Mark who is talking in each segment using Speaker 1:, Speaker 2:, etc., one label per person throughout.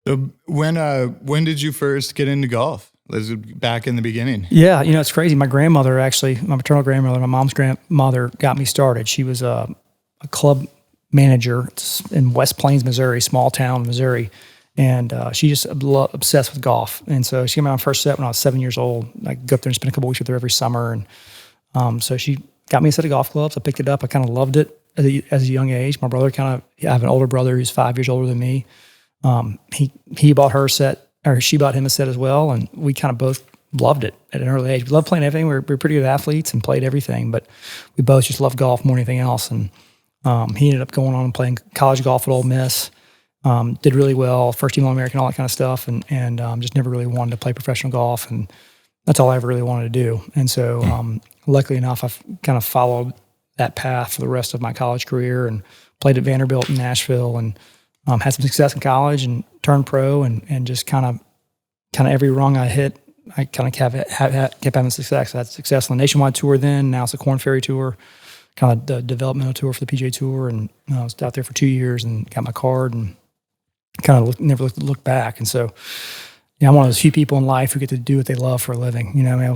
Speaker 1: So when did you first get into golf? Was it back in the beginning?
Speaker 2: Yeah, it's crazy. My grandmother, actually, my maternal grandmother, my mom's grandmother, got me started. She was a club manager in West Plains, Missouri, small town, Missouri. And she just obsessed with golf. And so she gave me my first set when I was 7 years old. I go up there and spend a couple weeks with her every summer. And so she got me a set of golf clubs. I picked it up. I kind of loved it as a young age. My brother I have an older brother who's 5 years older than me. He bought her a set, or she bought him a set as well. And we kind of both loved it at an early age. We loved playing everything. We were pretty good athletes and played everything, but we both just loved golf more than anything else. And he ended up going on and playing college golf at Ole Miss. Did really well, first team All-American, all that kind of stuff, and just never really wanted to play professional golf, and that's all I ever really wanted to do. And so, luckily enough, I've kind of followed that path for the rest of my college career, and played at Vanderbilt in Nashville, and had some success in college, and turned pro, and just kind of every rung I hit, I kind of kept having success. I had success on the Nationwide Tour then. Now it's the Korn Ferry Tour, kind of the developmental tour for the PGA Tour, and I was out there for 2 years and got my card and kind of never looked back. And so, I'm one of those few people in life who get to do what they love for a living. I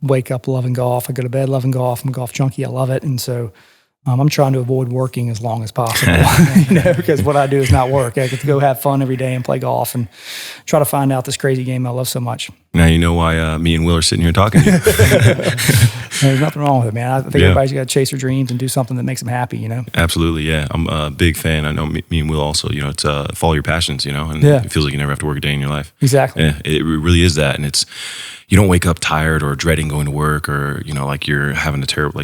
Speaker 2: wake up loving golf. I go to bed loving golf. I'm a golf junkie. I love it. And so I'm trying to avoid working as long as possible, because what I do is not work. I get to go have fun every day and play golf and try to find out this crazy game I love so much.
Speaker 3: Now you know why me and Will are sitting here talking to you.
Speaker 2: There's nothing wrong with it, man. I think everybody's got to chase their dreams and do something that makes them happy,
Speaker 3: Absolutely, yeah. I'm a big fan. I know me and Will also, it's follow your passions, and it feels like you never have to work a day in your life.
Speaker 2: Exactly.
Speaker 3: Yeah, it really is that. And it's, you don't wake up tired or dreading going to work, or, like you're having a terrible,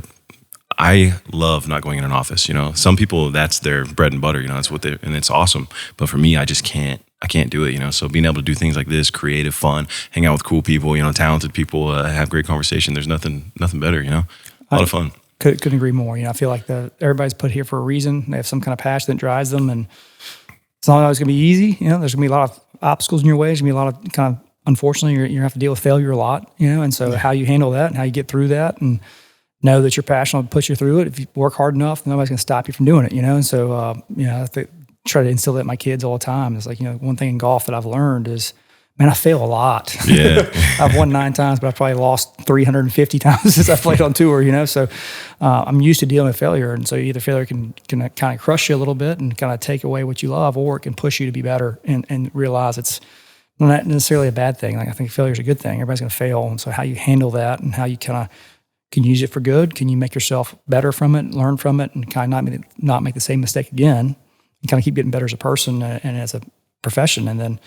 Speaker 3: I love not going in an office. Some people, that's their bread and butter. That's what and it's awesome. But for me, I just can't. I can't do it. So being able to do things like this, creative, fun, hang out with cool people, talented people, have great conversation. There's nothing better. A lot of fun.
Speaker 2: Couldn't agree more. I feel like everybody's put here for a reason. They have some kind of passion that drives them, and it's not always going to be easy. There's going to be a lot of obstacles in your way. There's going to be a lot of kind of, unfortunately, you're going to have to deal with failure a lot. And so how you handle that and how you get through that, and know that you're passionate and push you through it. If you work hard enough, nobody's going to stop you from doing it, And so, I try to instill that in my kids all the time. It's like, one thing in golf that I've learned is, man, I fail a lot.
Speaker 3: Yeah.
Speaker 2: I've won 9 times, but I've probably lost 350 times since I played on tour, So I'm used to dealing with failure. And so either failure can kind of crush you a little bit and kind of take away what you love, or it can push you to be better and realize it's not necessarily a bad thing. I think failure is a good thing. Everybody's going to fail. And so how you handle that and how you kind of can use it for good, can you make yourself better from it, learn from it, and kind of not make the same mistake again, and kind of keep getting better as a person and as a profession. And then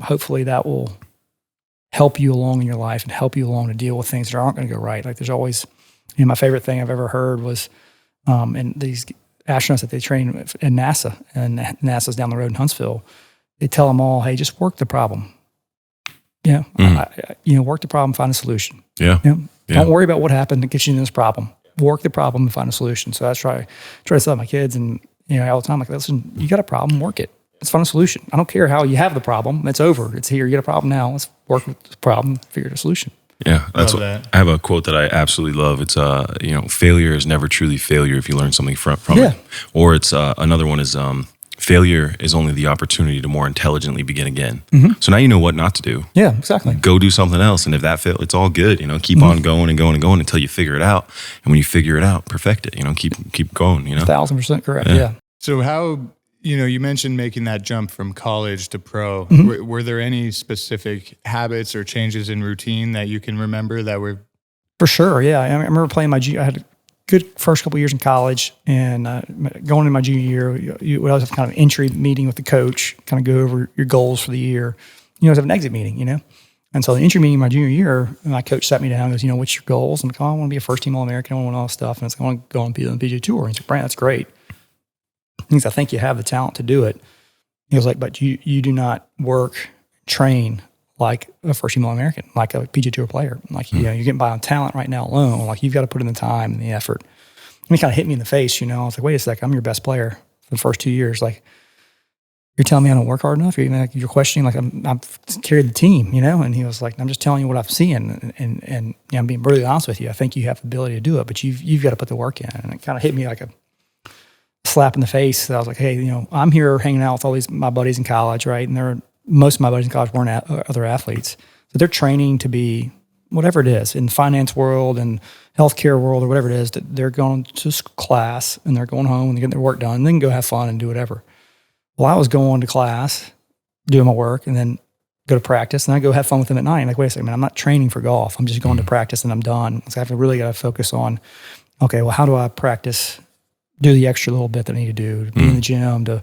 Speaker 2: hopefully that will help you along in your life and help you along to deal with things that aren't going to go right. There's always, my favorite thing I've ever heard was, and these astronauts that they train in NASA, and NASA's down the road in Huntsville, they tell them all, hey, just work the problem. Work the problem, find a solution.
Speaker 3: Yeah.
Speaker 2: Don't worry about what happened that gets you in this problem. Work the problem and find a solution. So that's try to tell my kids, and all the time, listen, you got a problem, work it. Let's find a solution. I don't care how you have the problem. It's over. It's here. You got a problem now. Let's work with the problem, figure out a solution.
Speaker 3: Yeah, I have a quote that I absolutely love. It's failure is never truly failure if you learn something from it. Or it's another one is failure is only the opportunity to more intelligently begin again. Mm-hmm. So now you know what not to do.
Speaker 2: Yeah, exactly.
Speaker 3: Go do something else, and if that fails, it's all good. Keep on going and going and going until you figure it out. And when you figure it out, perfect it. Keep going.
Speaker 2: 1,000% correct. Yeah.
Speaker 1: So how? You mentioned making that jump from college to pro.
Speaker 2: Mm-hmm.
Speaker 1: Were there any specific habits or changes in routine that you can remember that were?
Speaker 2: For sure, yeah. I remember playing I had a good first couple of years in college, and going into my junior year, you would always have kind of an entry meeting with the coach, kind of go over your goals for the year. You always have an exit meeting, And so the entry meeting my junior year, my coach sat me down and goes, what's your goals? I'm like, I want to be a first team All-American. I want all this stuff. And I want to go on the PGA Tour. And he's like, Brandt, that's great. He goes, I think you have the talent to do it. He was like, but you do not train like a first team All-American, like a PGA Tour player. You're getting by on talent right now alone. You've got to put in the time and the effort. And he kind of hit me in the face, I was like, wait a sec, I'm your best player for the first 2 years. You're telling me I don't work hard enough? You're questioning, I've carried the team, And he was like, I'm just telling you what I've seen. And I'm being brutally honest with you. I think you have the ability to do it, but you've got to put the work in. And it kind of hit me like a slap in the face. I was like, hey, I'm here hanging out with all these my buddies in college, right? And most of my buddies in college weren't other athletes, so they're training to be whatever it is in finance world and healthcare world or whatever it is. That they're going to class and they're going home and they're getting their work done. And they can go have fun and do whatever. Well, I was going to class, doing my work, and then go to practice, and I go have fun with them at night. Like, wait a second, man, I'm not training for golf. I'm just going to practice and I'm done. So I have to really got to focus on, okay, well, how do I practice, do the extra little bit that I need to do, to be in the gym, to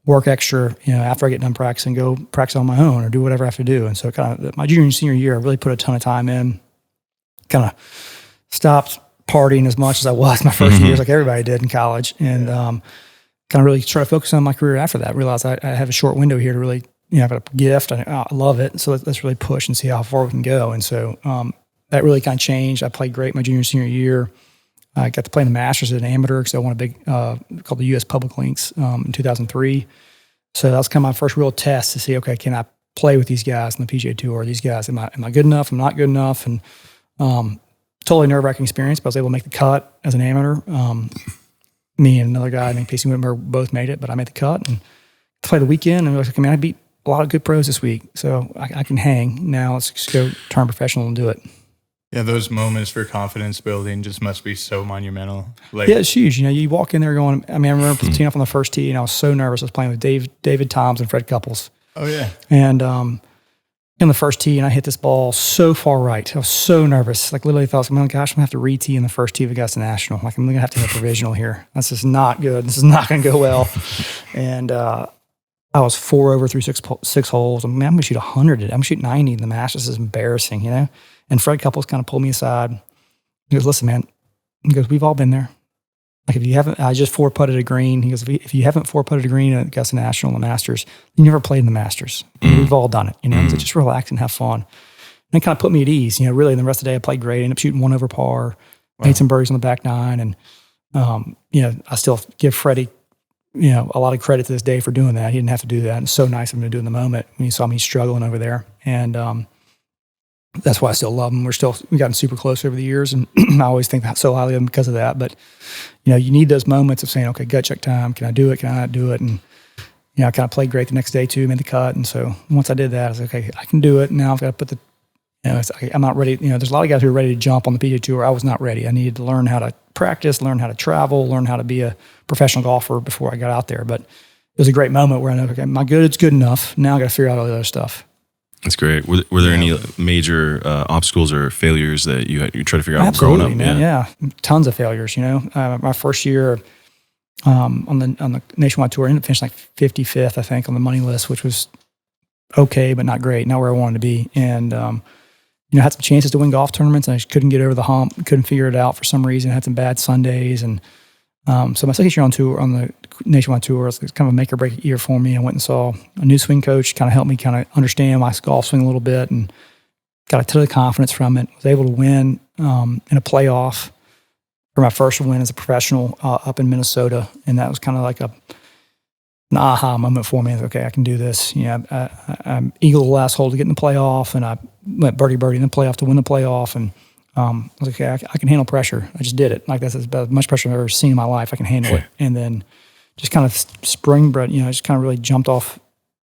Speaker 2: work extra, after I get done practicing, go practice on my own or do whatever I have to do. And so kind of my junior and senior year, I really put a ton of time in, kind of stopped partying as much as I was my first years, like everybody did in college. And kind of really try to focus on my career after that. Realized I have a short window here to really, I've got a gift. I love it. So let's really push and see how far we can go. And so that really kind of changed. I played great my junior and senior year. I got to play in the Masters as an amateur because I won a big, called the U.S. Public Links in 2003. So that was kind of my first real test to see, okay, can I play with these guys on the PGA Tour? These guys, am I good enough? I'm not good enough. And totally nerve-wracking experience, but I was able to make the cut as an amateur. Me and another guy, I think Casey Whitmer, both made it, but I made the cut and played the weekend. And I was like, I beat a lot of good pros this week, so I can hang. Now let's just go turn professional and do it.
Speaker 1: Yeah, those moments for confidence building just must be so monumental.
Speaker 2: Yeah, it's huge. You walk in there going, I remember teeing up on the first tee, and I was so nervous. I was playing with David Toms and Fred Couples.
Speaker 1: Oh, yeah.
Speaker 2: And in the first tee, and I hit this ball so far right. I was so nervous. Like, literally thought, oh, gosh, I'm going to have to re-tee in the first tee of Augusta National. Like, I'm going to have to hit a provisional here. That's just not good. This is not going to go well. And I was 4 over through six holes. I'm going to shoot 100. I'm going to shoot 90 in the Masters. This is embarrassing, And Fred Couples kind of pulled me aside. He goes, listen, man. He goes, we've all been there. Like, if you haven't, I just 4-putted a green. He goes, if you haven't 4-putted a green at Augusta National and the Masters, you never played in the Masters. We've all done it, So just relax and have fun. And it kind of put me at ease, really. And the rest of the day, I played great. I ended up shooting 1 over par, made some birdies on the back 9. And, I still give Freddie, a lot of credit to this day for doing that. He didn't have to do that. And it's so nice of him to do in the moment when he saw me struggling over there. And, that's why I still love him. We've gotten super close over the years, and I always think so highly of him because of that. But, you need those moments of saying, okay, gut check time. Can I do it? Can I not do it? And, I kind of played great the next day too, made the cut. And so once I did that, I was like, okay, I can do it. Now I've got to put I'm not ready. There's a lot of guys who are ready to jump on the PGA Tour. I was not ready. I needed to learn how to practice, learn how to travel, learn how to be a professional golfer before I got out there. But it was a great moment where I know, okay, my good, it's good enough. Now I got to figure out all the other stuff.
Speaker 3: That's great. Were there any major obstacles or failures that you tried to figure out
Speaker 2: Absolutely,
Speaker 3: growing up?
Speaker 2: Man. Yeah, tons of failures. My first year on the nationwide tour, I ended up finishing like 55th, I think, on the money list, which was okay, but not great, not where I wanted to be. And had some chances to win golf tournaments, and I just couldn't get over the hump, couldn't figure it out for some reason. Had some bad Sundays, and so my second year on the nationwide tour was kind of a make or break year for me. I went and saw a new swing coach, kind of helped me kind of understand my golf swing a little bit, and got a ton of confidence from it. Was able to win in a playoff for my first win as a professional up in Minnesota, and that was kind of like an aha moment for me. Okay, I can do this. I eagled the last hole to get in the playoff, and I went birdie in the playoff to win the playoff, and I was like, okay, I can handle pressure. I just did it. Like, that's as much pressure I've ever seen in my life. I can handle it. And then just kind of springboard, just kind of really jumped off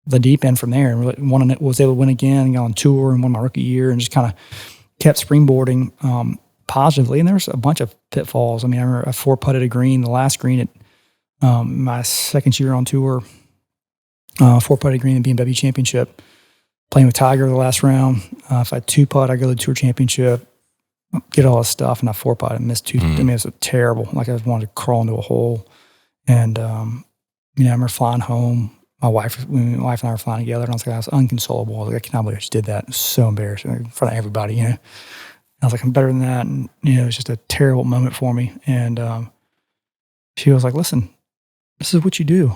Speaker 2: the deep end from there, and really was able to win again, got on tour and won my rookie year, and just kind of kept springboarding positively. And there was a bunch of pitfalls. I remember I 4-putted a green, the last green at my second year on tour, 4-putted green in the BMW Championship, playing with Tiger the last round. If I 2-putt, I go to the Tour Championship, get all this stuff, and I 4-putt and missed 2. It was terrible. Like, I just wanted to crawl into a hole. And, I remember flying home. My wife and I were flying together, and I was unconsolable. I was like, I cannot believe I just did that. It was so embarrassing in front of everybody, I was like, I'm better than that. And, it was just a terrible moment for me. And she was like, listen, this is what you do.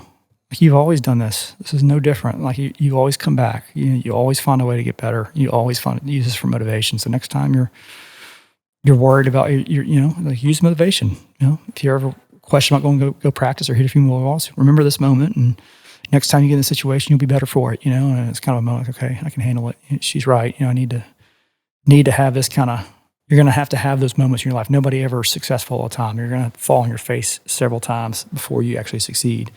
Speaker 2: Like, you've always done this. This is no different. Like, you always come back. You always find a way to get better. You always use this for motivation. So next time you're worried about like, use motivation. If you're ever question about going to go practice or hit a few more balls, remember this moment, and next time you get in a situation, you'll be better for it. And it's kind of a moment like, okay, I can handle it. She's right. I need to have this kind of you're going to have those moments in your life. Nobody ever is successful all the time. You're going to fall on your face several times before you actually succeed.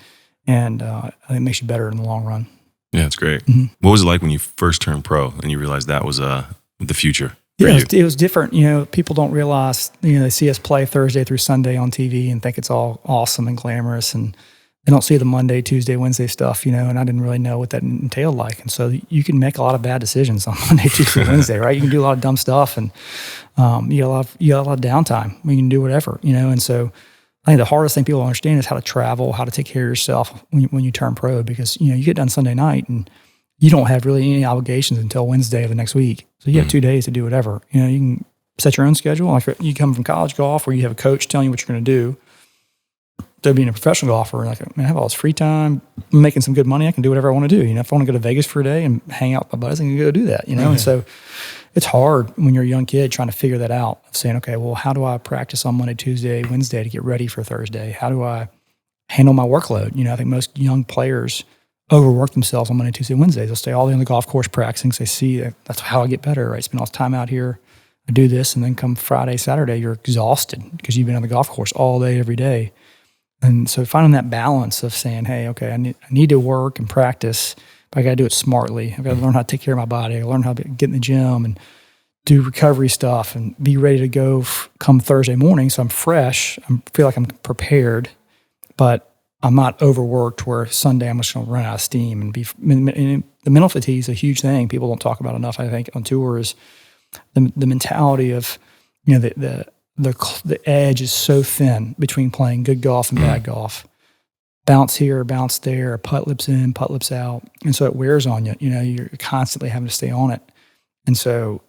Speaker 2: And I think it makes you better in the long run.
Speaker 3: Yeah, it's great.
Speaker 2: Mm-hmm.
Speaker 3: What was it like when you first turned pro and you realized that was the future for
Speaker 2: Yeah,
Speaker 3: you?
Speaker 2: it was different. People don't realize, they see us play Thursday through Sunday on TV and think it's all awesome and glamorous, and they don't see the Monday, Tuesday, Wednesday stuff, and I didn't really know what that entailed like. And so you can make a lot of bad decisions on Monday, Tuesday, Wednesday, right? You can do a lot of dumb stuff, and you got a lot of downtime. You can do whatever, and so I think the hardest thing people don't understand is how to travel, how to take care of yourself when you turn pro, because, you get done Sunday night and you don't have really any obligations until Wednesday of the next week. So you have 2 days to do whatever. You can set your own schedule. Like you come from college golf where you have a coach telling you what you're going to do. To being a professional golfer, like, man, I have all this free time, I'm making some good money, I can do whatever I want to do. If I want to go to Vegas for a day and hang out with my buddies, I can go do that, And so it's hard when you're a young kid trying to figure that out, of saying, okay, well, how do I practice on Monday, Tuesday, Wednesday to get ready for Thursday? How do I handle my workload? I think most young players overwork themselves on Monday, Tuesday, Wednesday. They'll stay all day on the golf course practicing. So they see that's how I get better, right? Spend all this time out here, I do this, and then come Friday, Saturday, you're exhausted because you've been on the golf course all day, every day. And so finding that balance of saying, hey, okay, I need to work and practice, but I got to do it smartly. I've got to learn how to take care of my body. I got to learn how to get in the gym and do recovery stuff and be ready to go come Thursday morning. So I'm fresh. I feel like I'm prepared, but I'm not overworked where Sunday I'm just going to run out of steam and the mental fatigue is a huge thing. People don't talk about enough, I think, on tour is the mentality of, the edge is so thin between playing good golf and bad golf. Bounce here, bounce there, putt lips in, putt lips out. And so it wears on you. You're constantly having to stay on it. And so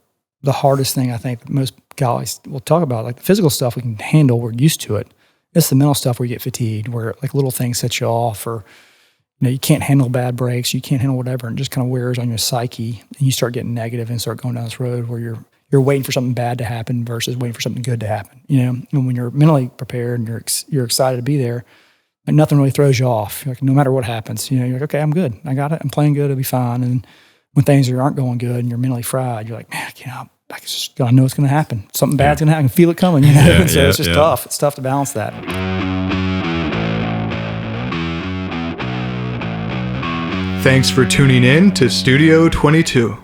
Speaker 2: the hardest thing I think most guys will talk about, like the physical stuff we can handle, we're used to it. It's the mental stuff where you get fatigued, where like little things set you off, or you can't handle bad breaks, you can't handle whatever, and it just kind of wears on your psyche. And you start getting negative and start going down this road where you're waiting for something bad to happen versus waiting for something good to happen. And when you're mentally prepared and you're excited to be there, and nothing really throws you off. You're like, no matter what happens, you're like, okay, I'm good. I got it. I'm playing good. It'll be fine. And when things aren't going good and you're mentally fried, you're like, man, I know it's going to happen. Something bad's going to happen. I can feel it coming. And so it's just tough. It's tough to balance that.
Speaker 1: Thanks for tuning in to Studio 22.